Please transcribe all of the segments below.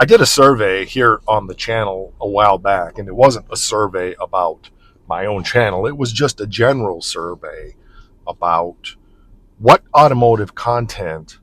I did a survey here on the channel a while back, and it wasn't a survey about my own channel. It was just a general survey about what automotive content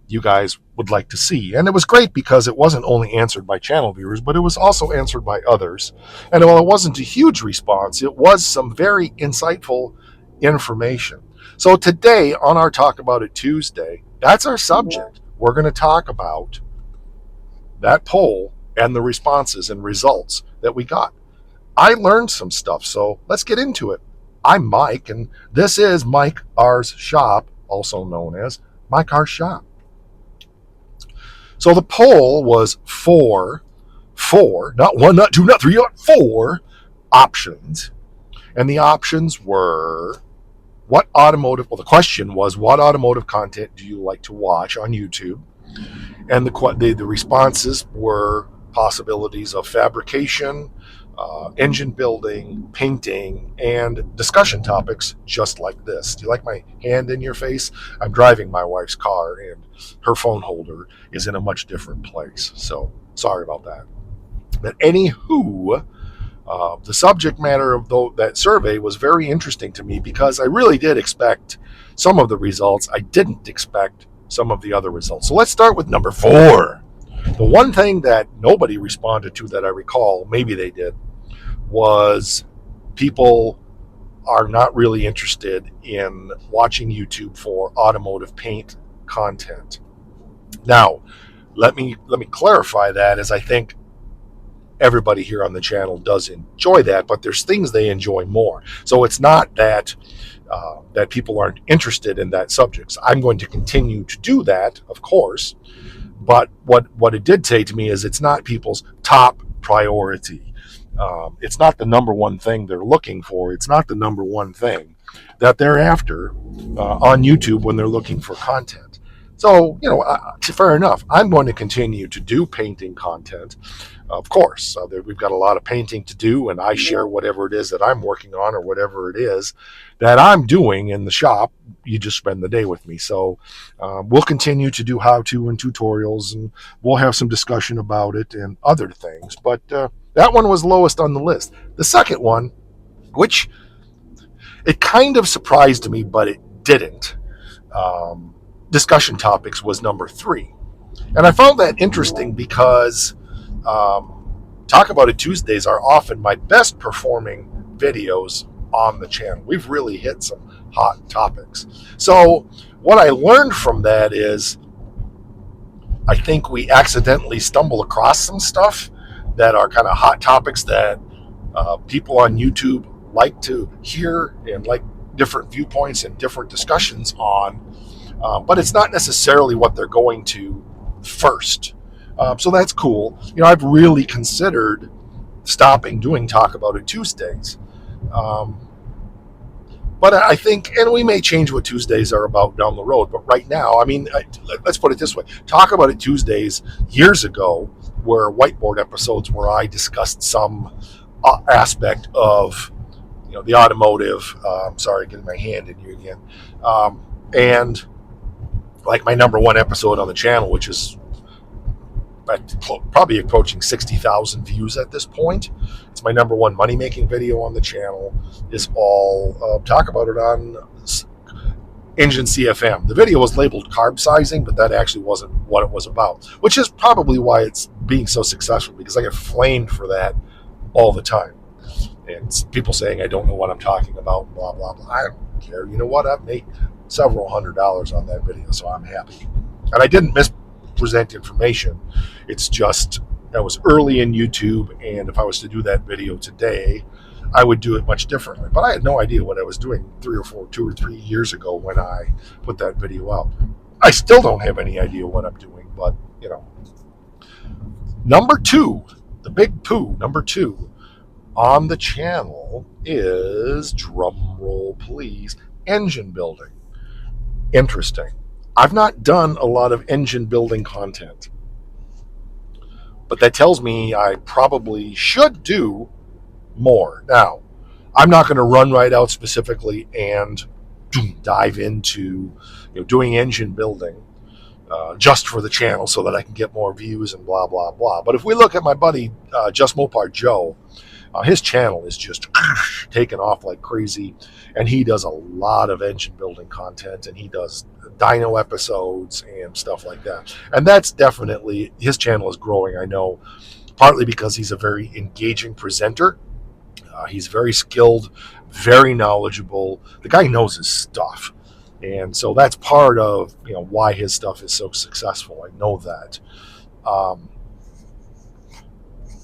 you guys would like to see. And it was great because it wasn't only answered by channel viewers, but it was also answered by others. And while it wasn't a huge response, it was some very insightful information. So today on our Talk About It Tuesday, that's our subject. We're going to talk about that poll and the responses and results that we got. I learned some stuff, so let's get into it. I'm Mike, and this is Mike R's Shop, also known as Mike R's Shop. So the poll was four, not one, not two, not three, not four options. And the options were the question was, what automotive content do you like to watch on YouTube? And the responses were possibilities of fabrication, engine building, painting, and discussion topics just like this. Do you like my hand in your face? I'm driving my wife's car, and her phone holder is in a much different place. So sorry about that. But anywho, the subject matter of that survey was very interesting to me because I really did expect some of the results. I didn't expect some of the other results. So let's start with number 4. The one thing that nobody responded to that I recall, maybe they did, was people are not really interested in watching YouTube for automotive paint content. Now, let me clarify that, as I think everybody here on the channel does enjoy that, but there's things they enjoy more. So it's not that that people aren't interested in that subject. I'm going to continue to do that, of course, but what it did say to me is it's not people's top priority. It's not the number one thing they're looking for. It's not the number one thing that they're after on YouTube when they're looking for content. So, fair enough. I'm going to continue to do painting content, of course. We've got a lot of painting to do, and I share whatever it is that I'm working on or whatever it is that I'm doing in the shop. You just spend the day with me. So we'll continue to do how-to and tutorials, and we'll have some discussion about it and other things. But that one was lowest on the list. The second one, which it kind of surprised me, but it didn't. Discussion topics was number 3. And I found that interesting because Talk About It Tuesdays are often my best performing videos on the channel. We've really hit some hot topics. So what I learned from that is I think we accidentally stumble across some stuff that are kind of hot topics that people on YouTube like to hear and like different viewpoints and different discussions on. But it's not necessarily what they're going to first. So that's cool. I've really considered stopping doing Talk About It Tuesdays. But I think, and we may change what Tuesdays are about down the road, but right now, let's put it this way. Talk About It Tuesdays years ago were whiteboard episodes where I discussed some aspect of the automotive. Sorry, getting my hand in you again. And like my number 1 episode on the channel, which is probably approaching 60,000 views at this point. It's my number 1 money-making video on the channel. Is all Talk About It on engine CFM. The video was labeled carb sizing, but that actually wasn't what it was about, which is probably why it's being so successful, because I get flamed for that all the time. And people saying I don't know what I'm talking about, blah, blah, blah. I don't care. You know what? I've made several $100s on that video, so I'm happy. And I didn't mispresent information. It's just I was early in YouTube, and if I was to do that video today, I would do it much differently. But I had no idea what I was doing 2 or 3 years ago when I put that video out. I still don't have any idea what I'm doing, but Number 2, the big poo, number 2 on the channel is, drum roll please, engine building. Interesting. I've not done a lot of engine building content, but that tells me I probably should do more. Now, I'm not going to run right out specifically and dive into doing engine building just for the channel so that I can get more views and blah, blah, blah. But if we look at my buddy Just Mopar Joe, his channel is just taken off like crazy, and he does a lot of engine building content, and he does dyno episodes and stuff like that. And that's definitely, his channel is growing, I know, partly because he's a very engaging presenter. He's very skilled, very knowledgeable. The guy knows his stuff. And so that's part of why his stuff is so successful. I know that.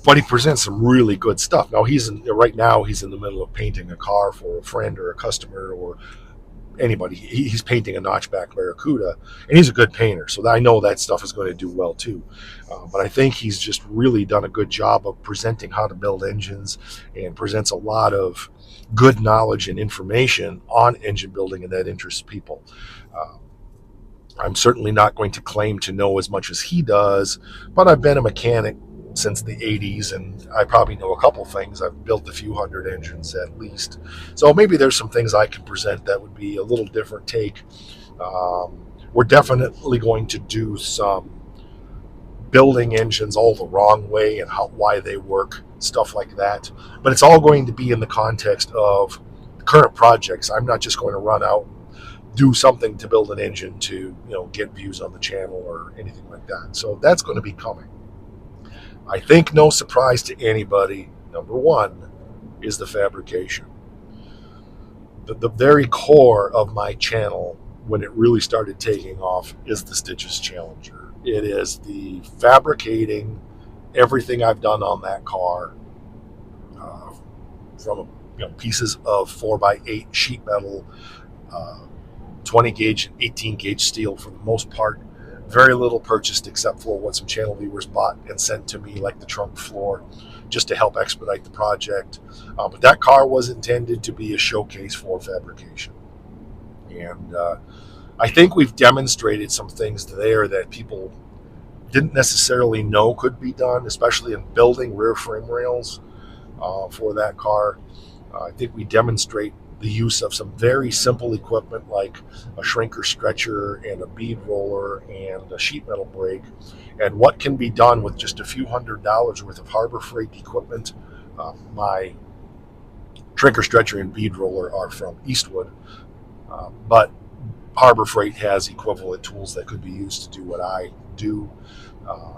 But he presents some really good stuff. Now right now he's in the middle of painting a car for a friend or a customer or anybody. He's painting a notchback Barracuda, and he's a good painter, so I know that stuff is going to do well too. But I think he's just really done a good job of presenting how to build engines, and presents a lot of good knowledge and information on engine building, and that interests people. I'm certainly not going to claim to know as much as he does, but I've been a mechanic since the 80s, and I probably know a couple things. I've built a few hundred engines at least. So maybe there's some things I can present that would be a little different take. We're definitely going to do some building engines all the wrong way and why they work, stuff like that. But it's all going to be in the context of current projects. I'm not just going to run out do something to build an engine to get views on the channel or anything like that. So that's going to be coming. I think no surprise to anybody, number one is the fabrication. The very core of my channel, when it really started taking off, is the Stitches Challenger. It is the fabricating everything I've done on that car, from pieces of 4x8 sheet metal, 20 gauge, 18 gauge steel for the most part. Very little purchased except for what some channel viewers bought and sent to me, like the trunk floor, just to help expedite the project. But that car was intended to be a showcase for fabrication. And I think we've demonstrated some things there that people didn't necessarily know could be done, especially in building rear frame rails for that car. I think we demonstrate the use of some very simple equipment like a shrinker stretcher and a bead roller and a sheet metal brake, and what can be done with just a few $100s worth of Harbor Freight equipment. My shrinker stretcher and bead roller are from Eastwood, but Harbor Freight has equivalent tools that could be used to do what I do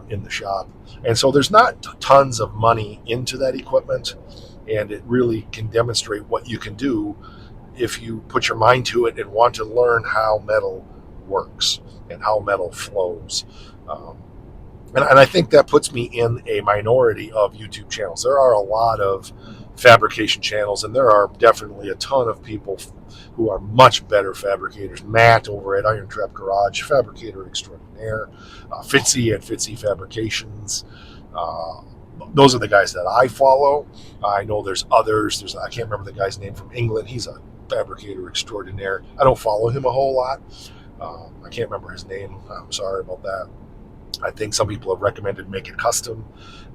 in the shop. And so there's not tons of money into that equipment, and it really can demonstrate what you can do if you put your mind to it and want to learn how metal works and how metal flows. And I think that puts me in a minority of YouTube channels. There are a lot of fabrication channels, and there are definitely a ton of people who are much better fabricators. Matt over at Iron Trap Garage, fabricator extraordinaire. Fitzy at Fitzy Fabrications. Those are the guys that I follow. I know there's others. I can't remember the guy's name from England. He's a fabricator extraordinaire. I don't follow him a whole lot. I can't remember his name. I'm sorry about that. I think some people have recommended Make It Custom.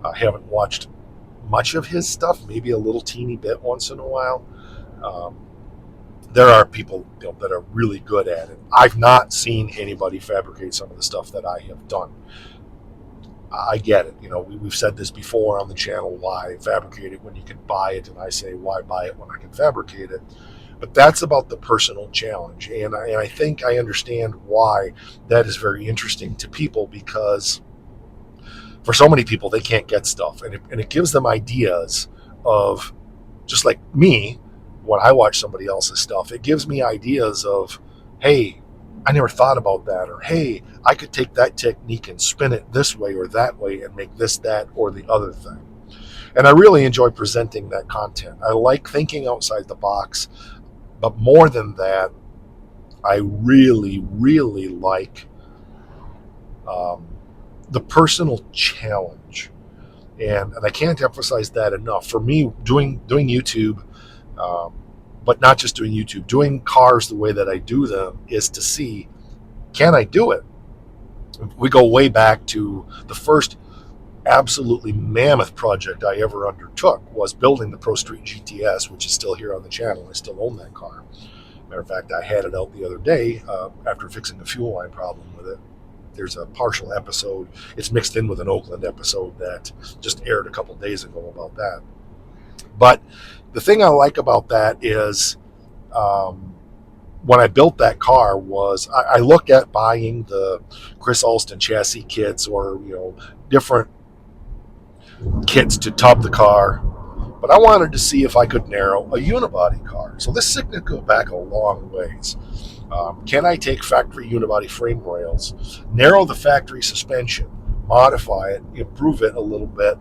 I haven't watched much of his stuff, maybe a little teeny bit once in a while. There are people that are really good at it. I've not seen anybody fabricate some of the stuff that I have done. I get it. We've said this before on the channel, why fabricate it when you can buy it? And I say, why buy it when I can fabricate it? But that's about the personal challenge. And I think I understand why that is very interesting to people, because for so many people, they can't get stuff. And it gives them ideas of, just like me, when I watch somebody else's stuff, it gives me ideas of, hey, I never thought about that, or hey, I could take that technique and spin it this way or that way and make this, that, or the other thing. And I really enjoy presenting that content. I like thinking outside the box, but more than that, I really, really like the personal challenge. And I can't emphasize that enough. For me, doing YouTube, but not just doing YouTube, doing cars the way that I do them, is to see, can I do it? We go way back to the first absolutely mammoth project I ever undertook was building the Pro Street GTS, which is still here on the channel. I still own that car. Matter of fact, I had it out the other day after fixing a fuel line problem with it. there's a partial episode. It's mixed in with an Oakland episode that just aired a couple days ago about that. But the thing I like about that is when I built that car was I looked at buying the Chris Alston chassis kits or different kits to tub the car, but I wanted to see if I could narrow a unibody car. So this is going to go back a long ways. Can I take factory unibody frame rails, narrow the factory suspension, modify it, improve it a little bit,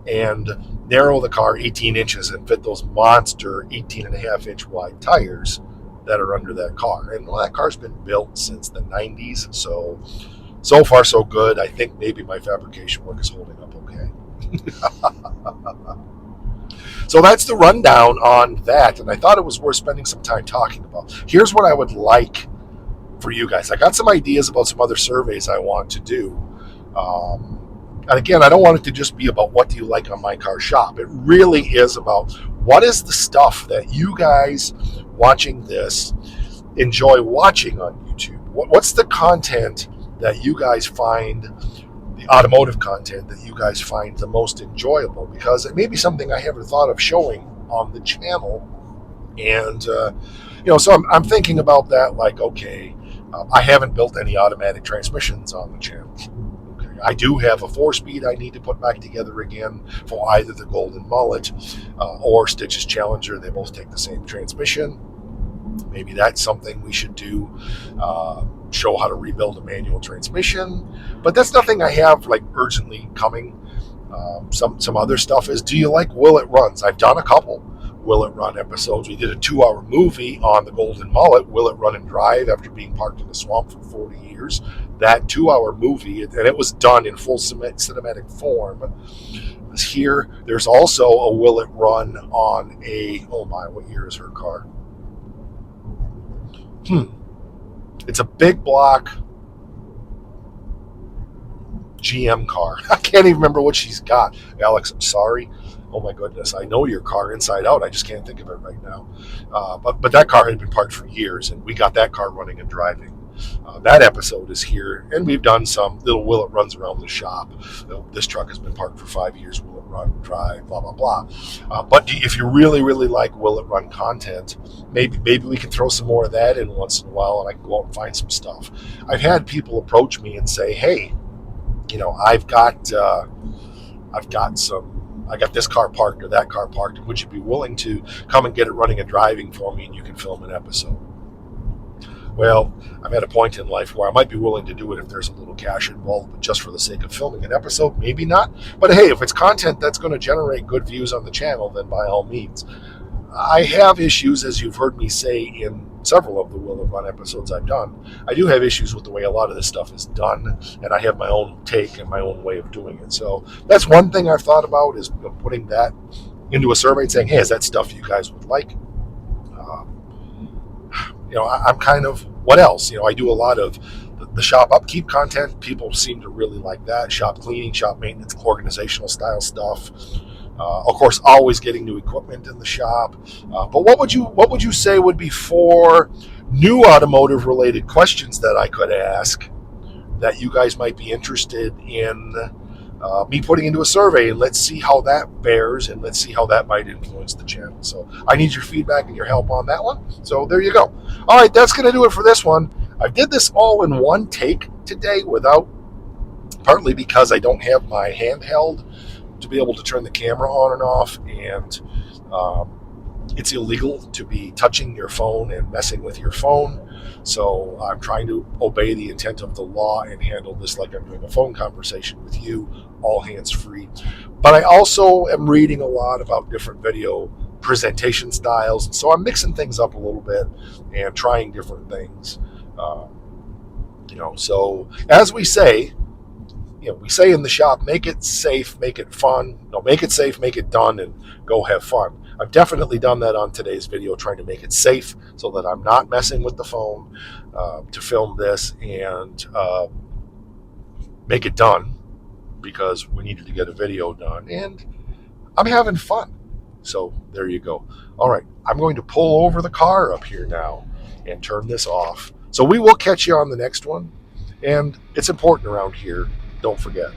and narrow the car 18 inches and fit those monster 18.5-inch wide tires that are under that car? And that car's been built since the 90s, so far so good. I think maybe my fabrication work is holding up okay. So that's the rundown on that, and I thought it was worth spending some time talking about. Here's what I would like for you guys. I got some ideas about some other surveys I want to do. And again, I don't want it to just be about what do you like on My Car Shop. It really is about what is the stuff that you guys watching this enjoy watching on YouTube. What's the content that you guys find, the automotive content that you guys find the most enjoyable? Because it may be something I haven't thought of showing on the channel. And, so I'm thinking about that like, okay, I haven't built any automatic transmissions on the channel. I do have a 4-speed I need to put back together again for either the Golden Mullet or Stitch's Challenger. They both take the same transmission. Maybe that's something we should do, show how to rebuild a manual transmission. But that's nothing I have like urgently coming. Some other stuff is, do you like Will It Runs? I've done a couple Will It Run episodes. We did a 2-hour movie on the Golden Mullet, Will It Run and Drive, after being parked in the swamp for 40 years. That 2-hour movie, and it was done in full cinematic form, was here. There's also a Will It Run on what year is her car? It's a big block GM car. I can't even remember what she's got. Alex, I'm sorry. Oh my goodness, I know your car inside out. I just can't think of it right now. But that car had been parked for years, and we got that car running and driving. That episode is here, and we've done some little Will It Runs around the shop. This truck has been parked for 5 years. Will It Run, drive, blah, blah, blah. But if you really, really like Will It Run content, maybe we can throw some more of that in once in a while, and I can go out and find some stuff. I've had people approach me and say, hey, I've got this car parked or that car parked, and would you be willing to come and get it running and driving for me, and you can film an episode? Well, I'm at a point in life where I might be willing to do it if there's a little cash involved, but just for the sake of filming an episode, maybe not. But hey, if it's content that's going to generate good views on the channel, then by all means. I have issues, as you've heard me say in several of the Will It Run episodes I've done. I do have issues with the way a lot of this stuff is done, and I have my own take and my own way of doing it. So that's one thing I've thought about, is putting that into a survey and saying, hey, is that stuff you guys would like? I'm kind of, what else? I do a lot of the shop upkeep content. People seem to really like that. Shop cleaning, shop maintenance, organizational style stuff. Of course, always getting new equipment in the shop. But what would you say would be 4 new automotive related questions that I could ask that you guys might be interested in me putting into a survey? And let's see how that bears, and let's see how that might influence the channel. So I need your feedback and your help on that one. So there you go. All right, that's going to do it for this one. I did this all in one take today, partly because I don't have my handheld to be able to turn the camera on and off, and it's illegal to be touching your phone and messing with your phone. So I'm trying to obey the intent of the law and handle this like I'm doing a phone conversation with you, all hands free. But I also am reading a lot about different video presentation styles, and so I'm mixing things up a little bit and trying different things. So as we say, we say in the shop, make it safe, make it fun. No, make it safe, make it done, and go have fun. I've definitely done that on today's video, trying to make it safe so that I'm not messing with the phone to film this, and make it done because we needed to get a video done, and I'm having fun. So there you go. All right, I'm going to pull over the car up here now and turn this off. So we will catch you on the next one. And it's important around here. Don't forget.